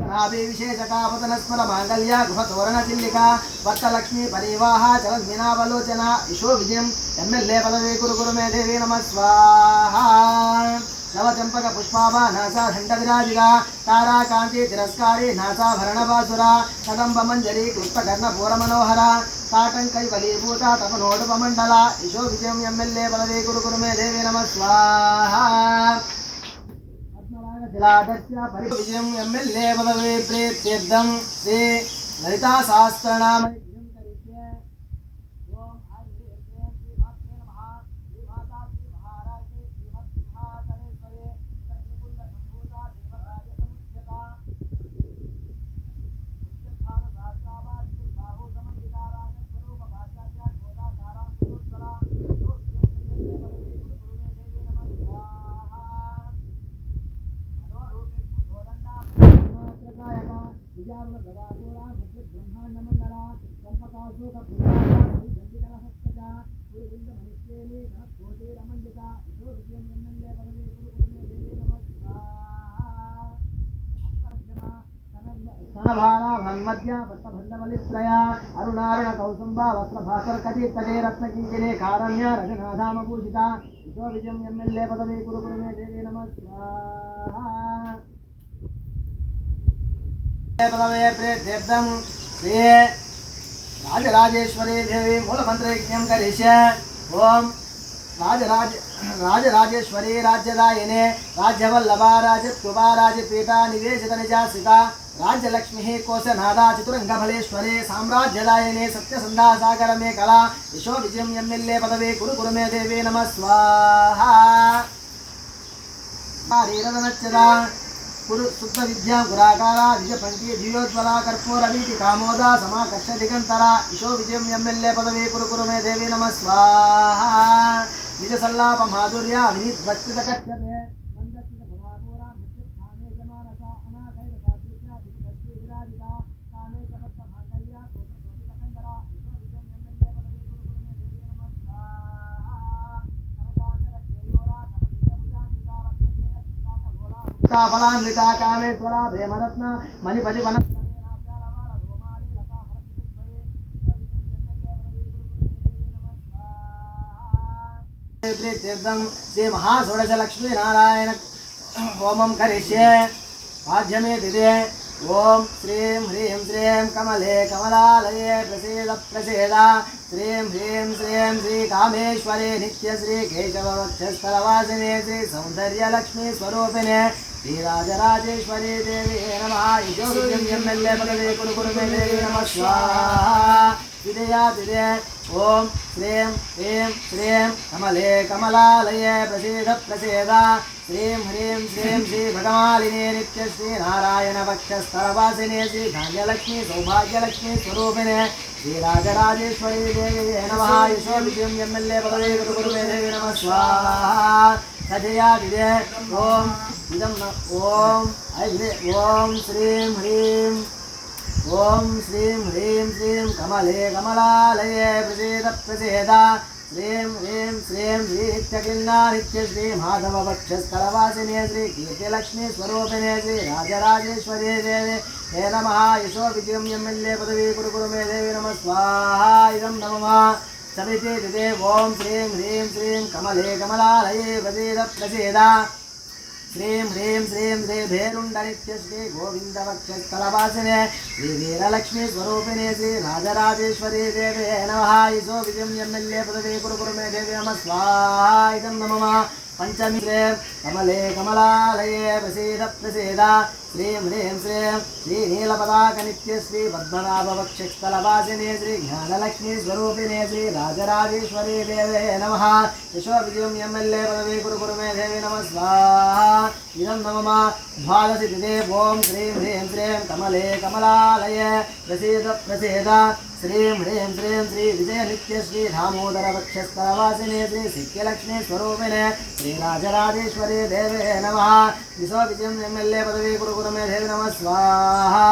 विशेषकापतनस्मर मांगल्य गृहतोरण Chilika वत्तलक्ष्मी परिवाह चलन्मीनावलोचना ईशो Vijayam MLA पदवी कुरु कुरु मे देवी नमः स्वाहा नवचंपक पुष्पाभा नासा घंट विराजिका तारा कांति तिरस्कारी नासा भरणवासुरा कदंब मंजरी कृष्णकर्ण पूर मनोहरा ताटं कैवलीभूता तपनोडुपमंडला ईशो विजयम एमएलए पदवी कुरु कुरु मे देवी नमः स्वाहा पद्मरागशिलाधस्य परिविजयम एमएलए पदवी प्रीत्यर्थं श्री ललिता सहस्रनाम अरुणारुण कौसुम्बा वस्त्रभास्कर कटितटे रत्नकिंकिनी कारण्य रजनाधामभूषिता ईशो विजयम एमएलए पदवी कुरु कुरु मे देवी नमः स्वाहा पदवे प्रेत्यर्थं श्री राजराजेश्वरी देवी मूलमंत्र यज्ञं करिष्ये ओम राजराजेश्वरी राज्यदायिने राज्यवल्लभा राजत्वभा राजपीठा निवेशित निजासिता राज्यलक्ष्मी कोशनादा चतुरंगफलेश्वरी साम्राज्यदायिने सत्यसंधा सागर मे कला ईशो विजयम एमएलए पदवी कुरु कुरु मे देवी नमः स्वाहा पारीरदनच्चदा कुरु शुद्ध विद्या गुराकारा विजयपंक्ति जीवोज्वला कर्पूरवीति कामोदा समाकर्ष दिगंतरा ईशो विजयम एमएलए पदवी कुरु कुरु मे देवी नमः स्वाहा निज सल्लाप माधुर्य विनीत भक्ति कच्चते मंदचित भवापूरा मुक्ति खाने जमानसा अनाकैर सात्विका दिग्भक्ति विराजिता कामे कपट भागल्या कोटि सकंदरा ईशो विजयम एमएलए पदवी कुरु कुरु मे देवी नमः स्वाहा कनकांबर केयोरा कमलिका भुजा फलान्विता कामेश्वरा प्रेमरत्न मणिपति वन श्री महाषोडश लक्ष्मी नारायण होमं करिष्ये पाद्यमे दिदे ओम श्रीं ह्रीं श्रीं कमले कमलालये प्रसीद प्रसीदा श्रीं ह्रीं श्रीं श्री कामेश्वरे नित्य श्री केशवक्षस्थलवासिने श्री सौंदर्य लक्ष्मी स्वरूपिणे श्री राजराजेश्वरी देवी नमः ईशो विजयम एमएलए पदवी कुरु कुरु मे देवी नमः स्वाहा विदया विदे ओम श्रीं ह्रीं श्रीं कमले कमलालये प्रसीद प्रसीदा श्रीं ह्रीं श्रीं श्री भगमालिने नित्य श्री नारायण वक्षस्थलवासिने श्री धान्यलक्ष्मी सौभाग्यलक्ष्मी स्वरूपिणे श्री राजराजेश्वरी देवी नमः ईशो विजयम एमएलए पदवी कुरु कुरु मे देवी नमः स्वाहा सजया विदे ओम इदं ओम ओम श्रीं ह्रीं ओम श्रीं ह्रीं श्रीं कमले कमलालये प्रसीद प्रसीदा श्रीं ह्रीं श्रीं श्री नित्यकिन्ना नित्य श्री माधव वक्षस्थलवासिने श्री कीर्तिलक्ष्मी स्वरूपिणे श्री राजराजेश्वरी देवी हे नमः ईशो विजयम एमएलए पदवी कुरु कुरु मे देवी नमः स्वाहा इदं नमः सविते दिदे ओम श्रीं ह्रीं श्रीं कमले कमलालये प्रसीद प्रसीदा श्रीं ह्रीं श्रीं श्री भेरुंडनित्य श्री गोविंद वक्षस्थलवासिने श्री वीरलक्ष्मी स्वरूपिणे श्री राजराजेश्वरी देवी नमः ईशो विजयम एमएलए पदवी कुरु कुरु मे देवी नमः स्वाहा इदं नमः पंचमी श्रीं कमले कमलालये प्रसीद प्रसीदा श्रीं ह्रीं श्रीं श्री नीलपताक नित्य श्री पद्मनाभ वक्षस्थलवासिने श्री ज्ञानलक्ष्मी स्वरूपिणे श्री राजराजेश्वरी देवी नमः ईशो विजयम एमएलए पदवी कुरु कुरु मे देवी नमः स्वाहा इदं नमः द्वादशी दिदे ओम श्रीं ह्रीं श्रीं कमले कमलालये प्रसीद प्रसीदा श्रीं ह्रीं श्रीं श्री विजय नित्य श्री दामोदर वक्षस्थलवासिने श्री सिक्यलक्ष्मी स्वरूपिणे श्री राजराजेश्वरी देवे नमः ईशो विजयम एमएलए पदवी कुरु कुरु मे देवी नमः स्वाहा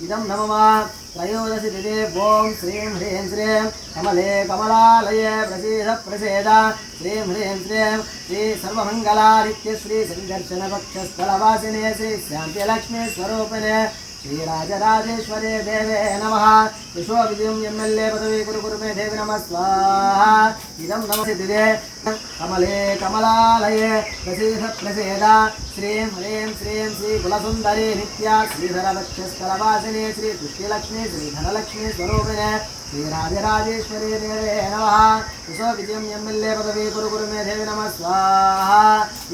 इदं नमः त्रयोदशी दिदे ओम श्रीं ह्रीं श्रीं कमले कमलालये प्रसीद प्रसीदा श्रीं ह्रीं श्रीं श्री सर्वमंगला नित्य श्री संदर्शन वक्षस्थलवासिने श्री शांतिलक्ष्मी स्वरूपिणे श्रीराजराजेश्वरे देवे नमः विश्वविजयं एम्एल्ए पदवी कुरु मे देवी नमः स्वाहा इदं नमसिद्धे कमले कमलालये प्रसीद प्रसेदा श्रीं ह्रीं श्रीं श्री कुलसुन्दरी नित्या श्रीधरवक्षस्थलवासिनी श्री पुष्टिलक्ष्मी श्रीधनलक्ष्मी स्वरूपिणे श्रीराजराजेश्वरी देवे नमः विश्वविजयं एम्एल्ए पदवी कुरु मे देवी नमः स्वाहा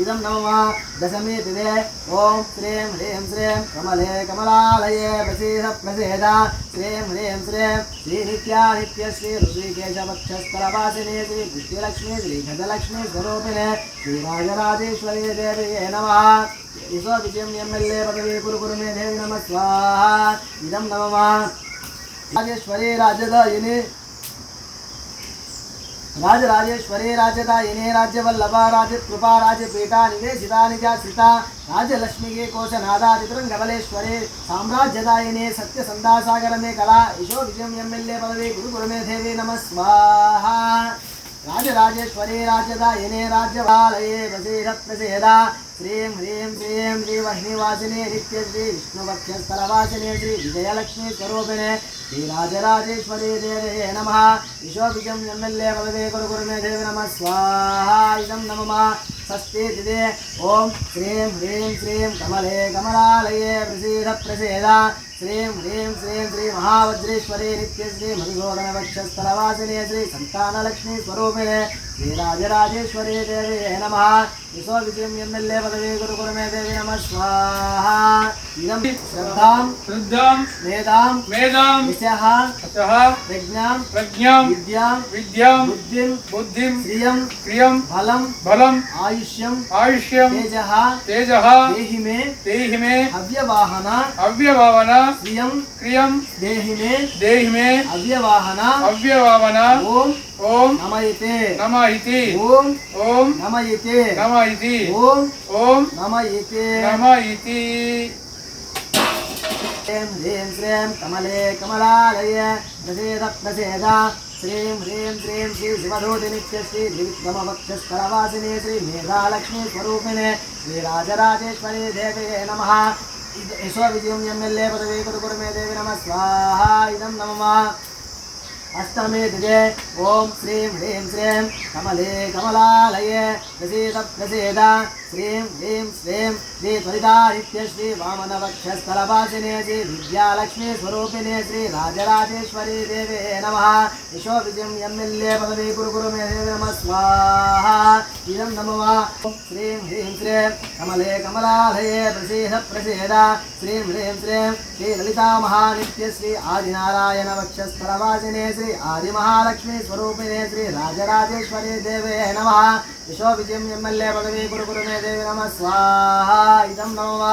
इदं नमः दशमी तिथे ओम श्रीं ह्रीं श्रीं कमले कमलालये प्रसीद प्रसेदा श्रीं ह्रीं श्रीं श्री नित्या नित्य श्री ऋषिकेशवक्षस्थलवासिनी श्री पुष्टिलक्ष्मी श्री गजलक्ष्मी स्वरूपिणे श्रीराजराजेश्वरी देवी नमः विश्वविजयं एम्एल्ए पदवी कुरु मे देवी नमः स्वाहा इदं नमः राजेश्वरी राजदायिनी राजराजेश्वरी राजदायिनी राज्यवल्लभा राजकृपा राजपीठा निवेशिता निजाश्रिता राजलक्ष्मी कोशनादातितरंगबलेश्वरी साम्राज्यदायिनी सत्यसंधासागर में कला यशो विजयं एम्एल्ए पदवी गुरु मे देवी नमः स्वाहा राजराजेश्वरी राजदायिनी राज्यवालये प्रसीद प्रसेदा श्रीं ह्रीं श्रीं श्री वह्निवासिनी नित्य श्री विष्णुवक्षस्थलवासिनी श्री विजयलक्ष्मी स्वरूपिणे श्रीराजराजेश्वरी देवे नमः विश्वविजयं एम्एल्ए पदवी गुरु मे देवी नमः स्वाहा इदं नमः षष्ठी तिथे ओम श्रीं ह्रीं श्रीं कमले कमलालये प्रसीद प्रसेदा श्रीं ह्रीं श्रीं श्री महावज्रेश्वरी नित्य श्री मधुसूदनवक्षस्थलवासिनी श्री संतानलक्ष्मी स्वरूपिणे श्रीराजराजेश्वरी देवी नमः विश्वविजयं एम्एल्ए पदवी गुरु मे देवी नमः स्वाहा इदं श्रद्धां मेधां विषयः प्रज्ञां विद्यां बुद्धिं श्रियं बलं आयुष्यं तेजः देहि मे अव्यवाहन क्रियं देहि मे अव्यवाहन ओम नमयते ओम नमयते ओम नमयते श्रीं ह्रीं श्रीं कमले कमलालये प्रसेद प्रसेदा श्रीं ह्रीं श्रीं श्री शिवधूति नित्य श्री त्रिविक्रमवक्षस्थलवासिनी श्री मेधालक्ष्मी स्वरूपिणे श्रीराजराजेश्वरी देवे नमः यशोविजयं एम्एल्ए पदवी गुरु मे देवी नमः स्वाहा इदं नमः अष्टमी तिथे ओम श्रीं ह्रीं श्रीं कमले कमलालये प्रसीद प्रसेदा श्रीं ह्रीं श्रीं श्री त्वरिता नित्य श्री वामनवक्षस्थलवासिने श्री विद्यालक्ष्मी स्वरूपिणे श्री राजराजेश्वरी देवे नमः यशोविजयं एम्एल्ए पदवी गुरु मे देवी नमः स्वाहा इदं नमः श्रीं ह्रीं श्रीं कमले कमलालये प्रसीद प्रसेदा श्रीं ह्रीं श्रीं श्री ललिता महानित्य श्री आदिनारायण वक्षस्थलवासिने श्री आदिमहालक्ष्मी स्वरूपिणे श्री राजराजेश्वरी देवे नमः यशोविजयं एम्एल्ए पदवी गुरु मे देवी नमः स्वाहा इदं नमः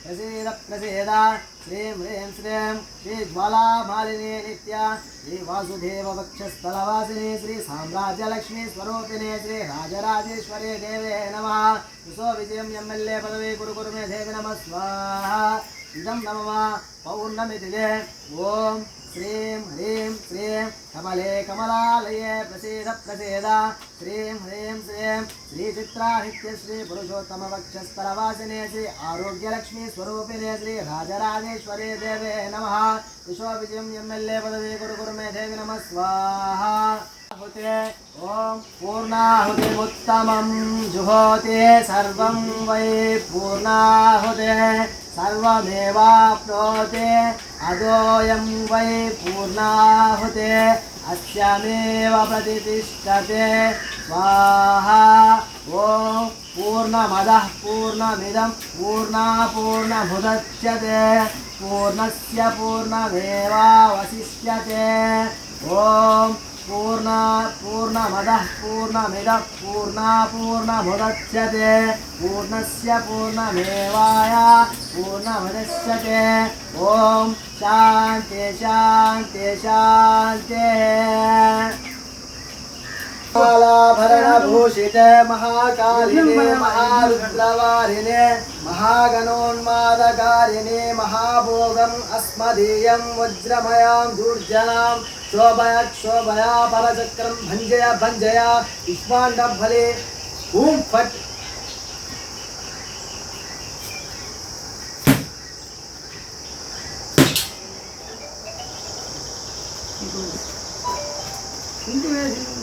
प्रसीद प्रसेदा श्रीं ह्रीं श्रीं श्री ज्वाला मालिनी नित्या श्री वासुदेव वक्षस्थलवासिनी श्री साम्राज्यलक्ष्मी स्वरूपिणे श्री राजराजेश्वरी देवे नमः विश्वविजयं एम्एल्ए पदवी गुरु मे देवी नमः स्वाहा इदं नमः पौर्णमी तिथे ओम श्रीं ह्रीं श्रीं कमले कमलालये प्रसीद प्रसेदा श्रीं ह्रीं श्रीं श्री चित्रानित्य श्री पुरुषोत्तमवक्षस्थलवासिने श्री आरोग्यलक्ष्मी स्वरूपिणे श्री राजराजेश्वरी देवे नमः विश्वविजयं एम्एल्ए पदवी गुरु मे देवी नमः स्वाहा ओम पूर्णाहुतिमुत्तमं जुहोति सर्वं वै पूर्णाहुते सर्वमेवाप्नोति अदोऽयं वै पूर्णाहुते अस्यामेव प्रतिष्ठते स्वाहा ओम पूर्णमदः पूर्णमिदं पूर्णमुदच्यते पूर्णस्य पूर्णमेवावशिष्यते ओम पूर्णमदः पूर्णमिदं पूर्णमुदच्यते पूर्णस्य पूर्णमेवावशिष्यते ओम शान्ति शान्ति शान्तिः मालाभरणभूषिते महाकालिने महारुद्रवारिणे महागणोन्मादकारिणे महाभोगम् अस्मदीयं वज्रमयां दुर्जनां शोभया परचक्रं भञ्जया भञ्जया इष्माण्डफले ఓం ఫట్ ఇంటి వేసి